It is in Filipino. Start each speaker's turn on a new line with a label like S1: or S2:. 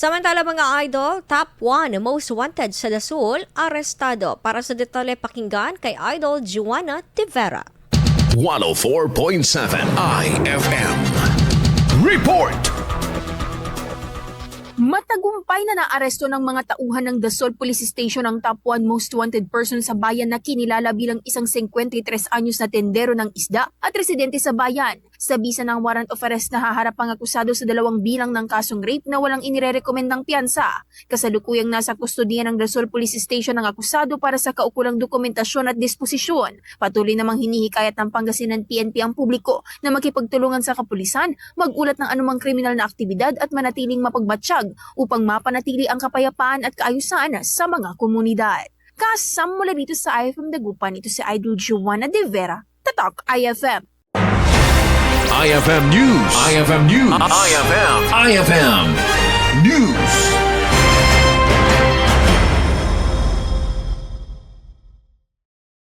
S1: Samantala mga idol, top 1 most wanted sa Dasol, Arestado. Para sa detalye pakinggan kay Idol Juana Tivera.
S2: 104.7 IFM. Report!
S3: Matagumpay na naaresto ng mga tauhan ng Dasol Police Station ang top 1 most wanted person sa bayan na kinilala bilang isang 53 anyos na tendero ng isda at residente sa bayan. Sa bisa ng warrant of arrest na haharap ang akusado sa 2 bilang ng kasong rape na walang inirerekomendang piyansa. Kasalukuyang nasa kustodiya ng Dasol Police Station ang akusado para sa kaukulang dokumentasyon at disposisyon. Patuloy namang hinihikayat ng Pangasinan PNP ang publiko na makipagtulungan sa kapulisan, magulat ng anumang kriminal na aktibidad at manatiling mapagbatsyag upang mapanatili ang kapayapaan at kaayusan sa mga komunidad. Kasam mula dito sa IFM Dagupan, ito si Idol Juana De Vera, Tatak IFM.
S2: IFM News. IFM News. IFM News.